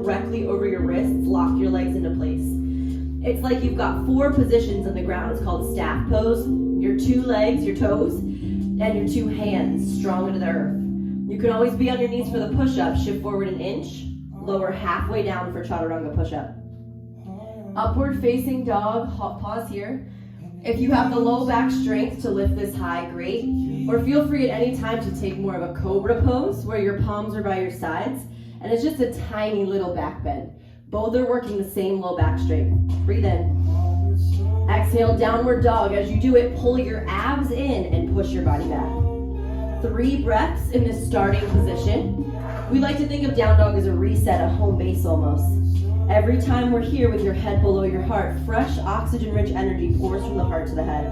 directly over your wrists, lock your legs into place. It's like you've got 4 positions on the ground. It's called staff pose. Your 2 legs, your toes, and your 2 hands strong into the earth. You can always be on your knees for the push-up. Shift forward an inch, lower halfway down for chaturanga push-up. Upward facing dog, pause here. If you have the low back strength to lift this high, great. Or feel free at any time to take more of a cobra pose where your palms are by your sides and it's just a tiny little back bend. Both are working the same low back strength. Breathe in. Exhale, downward dog. As you do it, pull your abs in and push your body back. 3 breaths in this starting position. We like to think of down dog as a reset, a home base almost. Every time we're here with your head below your heart, fresh oxygen-rich energy pours from the heart to the head.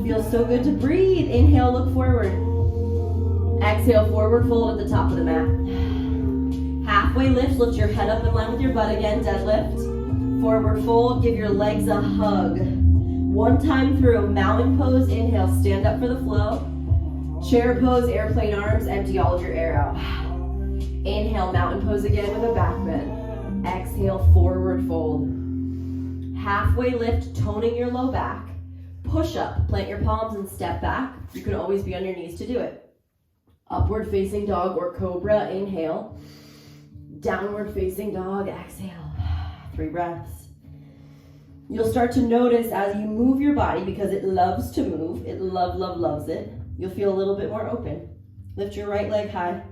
Feels so good to breathe. Inhale, look forward. Exhale, forward fold at the top of the mat. Halfway lift, lift your head up in line with your butt again, deadlift. Forward fold, give your legs a hug. 1 time through, mountain pose, inhale, stand up for the flow. Chair pose, airplane arms, empty all of your air out. Inhale, mountain pose again with a back bend. Exhale, forward fold. Halfway lift, toning your low back. Push up, plant your palms and step back. You can always be on your knees to do it. Upward facing dog or cobra, inhale. Downward facing dog, exhale. 3 breaths. You'll start to notice as you move your body, because it loves to move, it loves it, you'll feel a little bit more open. Lift your right leg high.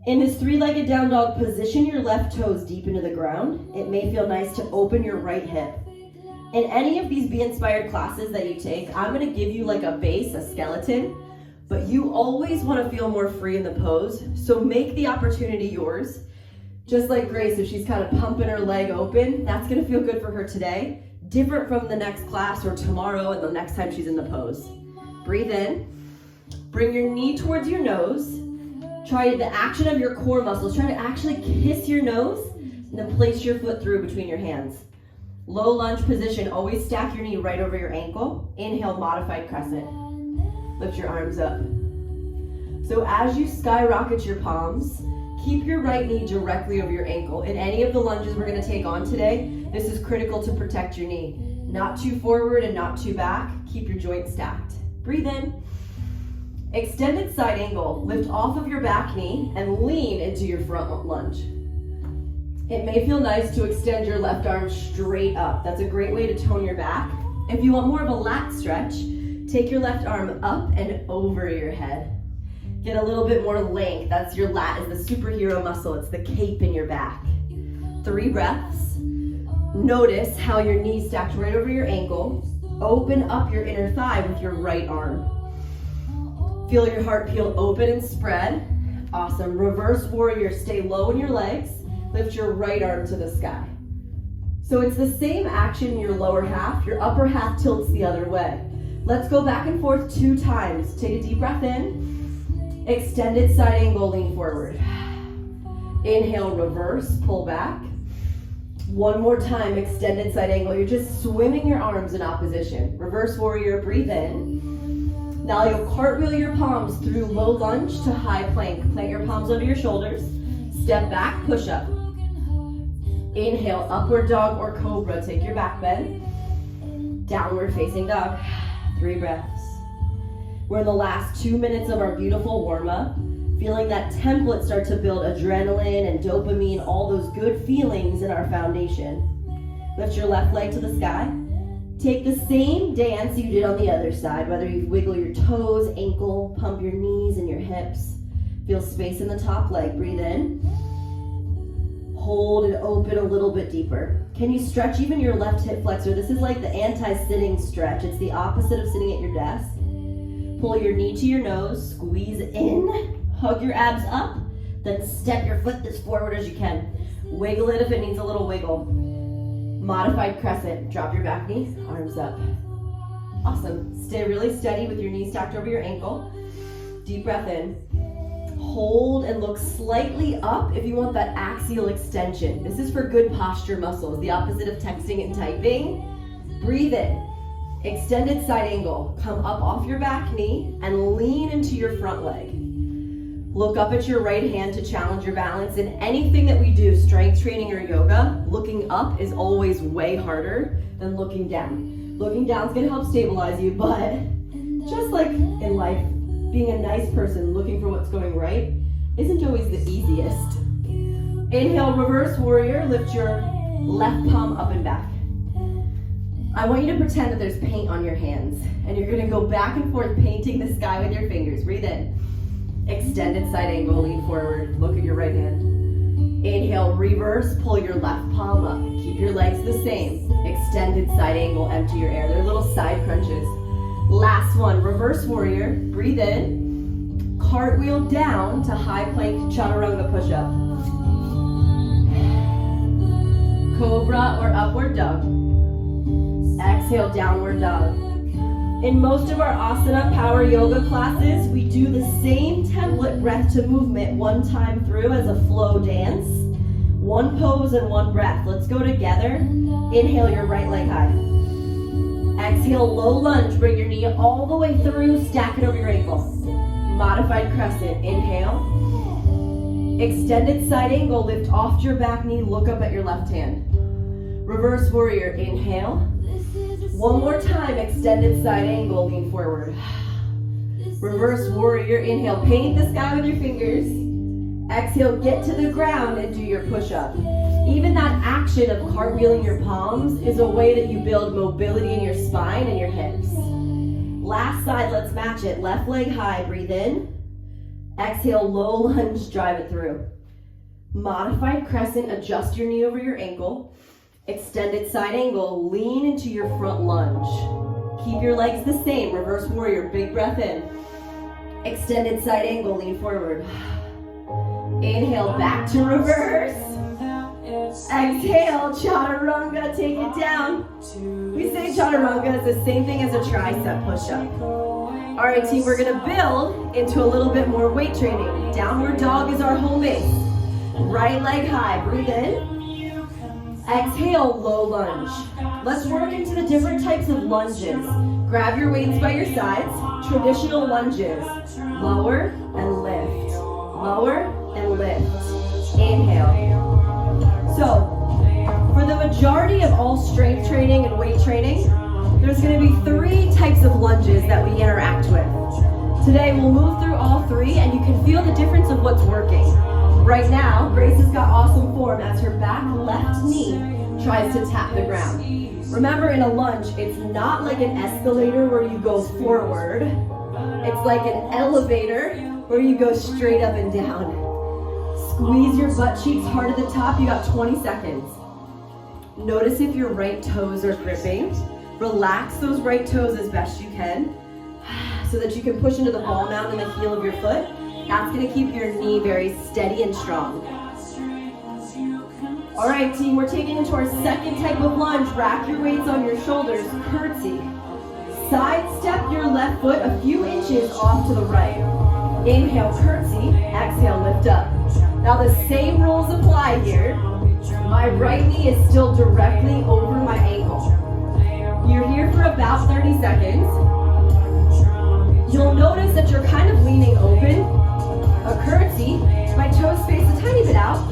In this 3-legged down dog, position your left toes deep into the ground. It may feel nice to open your right hip. In any of these Be Inspired classes that you take, I'm gonna give you like a base, a skeleton, but you always wanna feel more free in the pose, so make the opportunity yours. Just like Grace, if she's kind of pumping her leg open, that's gonna feel good for her today. Different from the next class or tomorrow and the next time she's in the pose. Breathe in, bring your knee towards your nose. Try the action of your core muscles. Try to actually kiss your nose and then place your foot through between your hands. Low lunge position, always stack your knee right over your ankle. Inhale, modified crescent. Lift your arms up. So as you skyrocket your palms, keep your right knee directly over your ankle. In any of the lunges we're gonna take on today, this is critical to protect your knee. Not too forward and not too back. Keep your joints stacked. Breathe in. Extended side angle, lift off of your back knee and lean into your front lunge. It may feel nice to extend your left arm straight up. That's a great way to tone your back. If you want more of a lat stretch, take your left arm up and over your head. Get a little bit more length. That's your lat, is the superhero muscle. It's the cape in your back. 3 breaths. Notice how your knees stacked right over your ankle. Open up your inner thigh with your right arm. Feel your heart peel open and spread. Awesome. Reverse warrior. Stay low in your legs. Lift your right arm to the sky. So it's the same action in your lower half. Your upper half tilts the other way. Let's go back and forth 2 times. Take a deep breath in. Extended side angle, lean forward. Inhale, reverse, pull back. 1 more time, extended side angle. You're just swimming your arms in opposition. Reverse warrior, breathe in. Now you'll cartwheel your palms through low lunge to high plank. Plant your palms under your shoulders. Step back, push up. Inhale, upward dog or cobra. Take your back bend. Downward facing dog. 3 breaths. We're in the last 2 minutes of our beautiful warm-up. Feeling that template start to build adrenaline and dopamine, all those good feelings in our foundation. Lift your left leg to the sky. Take the same dance you did on the other side, whether you wiggle your toes, ankle, pump your knees and your hips. Feel space in the top leg. Breathe in. Hold and open a little bit deeper. Can you stretch even your left hip flexor? This is like the anti-sitting stretch. It's the opposite of sitting at your desk. Pull your knee to your nose, squeeze in, hug your abs up, then step your foot as forward as you can. Wiggle it if it needs a little wiggle. Modified crescent, drop your back knee, arms up. Awesome. Stay really steady with your knees stacked over your ankle. Deep breath in. Hold and look slightly up if you want that axial extension. This is for good posture muscles, the opposite of texting and typing. Breathe in. Extended side angle. Come up off your back knee and lean into your front leg. Look up at your right hand to challenge your balance. In anything that we do, strength training or yoga, looking up is always way harder than looking down. Looking down is gonna help stabilize you, but just like in life, being a nice person looking for what's going right isn't always the easiest. Inhale, reverse warrior. Lift your left palm up and back. I want you to pretend that there's paint on your hands, and you're gonna go back and forth painting the sky with your fingers. Breathe in. Extended side angle, lean forward. Look at your right hand. Inhale, reverse, pull your left palm up. Keep your legs the same. Extended side angle, empty your air. They're little side crunches. Last one, reverse warrior. Breathe in. Cartwheel down to high plank chaturanga push-up. Cobra or upward dog. Exhale, downward dog. In most of our asana power yoga classes, we do the same template breath to movement one time through as a flow dance. One pose and one breath. Let's go together. Inhale, your right leg high. Exhale, low lunge. Bring your knee all the way through. Stack it over your ankle. Modified crescent. Inhale. Extended side angle. Lift off your back knee. Look up at your left hand. Reverse warrior. Inhale. One more time. Extended side angle. Lean forward. Reverse warrior. Inhale. Paint the sky with your fingers. Exhale. Get to the ground and do your push-up. Even that action of cartwheeling your palms is a way that you build mobility in your spine and your hips. Last side, let's match it. Left leg high, breathe in. Exhale, low lunge, drive it through. Modified crescent, adjust your knee over your ankle. Extended side angle, lean into your front lunge. Keep your legs the same, reverse warrior, big breath in. Extended side angle, lean forward. Inhale, back to reverse. Exhale, chaturanga, take it down. We say chaturanga is the same thing as a tricep push-up. All right, team, we're gonna build into a little bit more weight training. Downward dog is our home base. Right leg high, breathe in. Exhale, low lunge. Let's work into the different types of lunges. Grab your weights by your sides. Traditional lunges. Lower and lift. Lower and lift. Inhale. So, for the majority of all strength training and weight training, there's going to be 3 types of lunges that we interact with. Today, we'll move through all 3, and you can feel the difference of what's working. Right now, Grace has got awesome form as her back left knee tries to tap the ground. Remember, in a lunge, it's not like an escalator where you go forward. It's like an elevator where you go straight up and down. Squeeze your butt cheeks hard at the top. You got 20 seconds. Notice if your right toes are gripping. Relax those right toes as best you can so that you can push into the ball mount and the heel of your foot. That's going to keep your knee very steady and strong. All right, team, we're taking into our second type of lunge. Rack your weights on your shoulders. Curtsy. Sidestep your left foot a few inches off to the right. Inhale, curtsy. Exhale, lift up. Now the same rules apply here. My right knee is still directly over my ankle. You're here for about 30 seconds. You'll notice that you're kind of leaning open. A curtsy, my toes face a tiny bit out.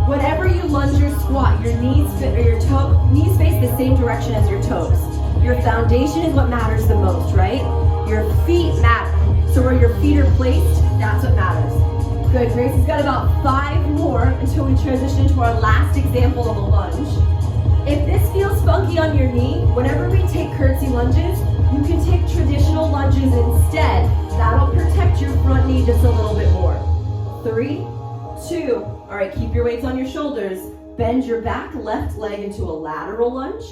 Whenever you lunge or squat, your knees face the same direction as your toes. Your foundation is what matters the most, right? Your feet matter. So where your feet are placed, that's what matters. Good, Grace has got about 5 more until we transition to our last example of a lunge. If this feels funky on your knee, whenever we take curtsy lunges, you can take traditional lunges instead. That'll protect your front knee just a little bit more. 3, 2, all right, keep your weights on your shoulders. Bend your back left leg into a lateral lunge.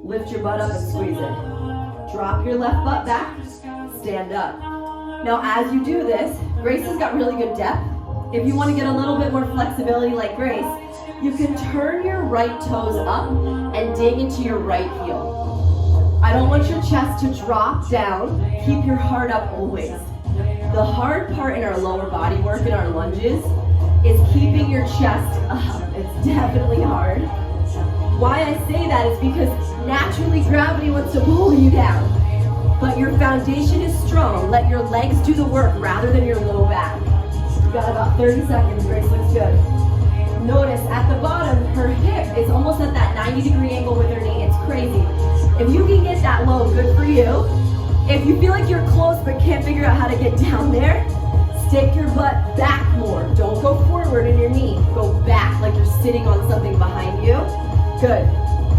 Lift your butt up and squeeze it. Drop your left butt back, stand up. Now as you do this, Grace has got really good depth. If you want to get a little bit more flexibility like Grace, you can turn your right toes up and dig into your right heel. I don't want your chest to drop down. Keep your heart up always. The hard part in our lower body work in our lunges is keeping your chest up. It's definitely hard. Why I say that is because naturally gravity wants to pull you down. But your foundation is strong. Let your legs do the work rather than your low back. You got about 30 seconds. Grace looks good. Notice at the bottom, her hip is almost at that 90-degree angle with her knee. It's crazy. If you can get that low, good for you. If you feel like you're close but can't figure out how to get down there, stick your butt back more. Don't go forward in your knee. Go back like you're sitting on something behind you. Good.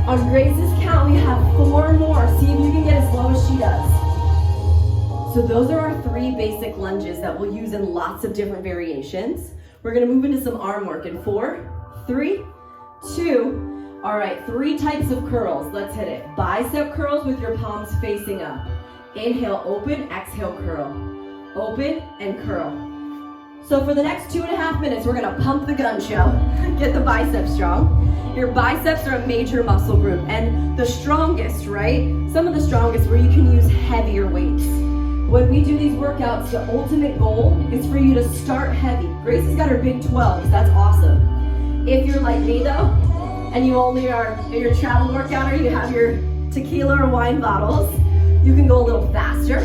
On Grace's count, we have 4 more. See if you can get as low as she does. So those are our 3 basic lunges that we'll use in lots of different variations. We're gonna move into some arm work in 4, 3, 2. All right, 3 types of curls. Let's hit it. Bicep curls with your palms facing up. Inhale, open, exhale, curl. Open and curl. So for the next 2.5 minutes, we're gonna pump the gun show. Get the biceps strong. Your biceps are a major muscle group and the strongest, right? Some of the strongest where you can use heavier weights. When we do these workouts, the ultimate goal is for you to start heavy. Grace has got her big 12s, that's awesome. If you're like me though, and you only are your travel workout or you have your tequila or wine bottles, you can go a little faster.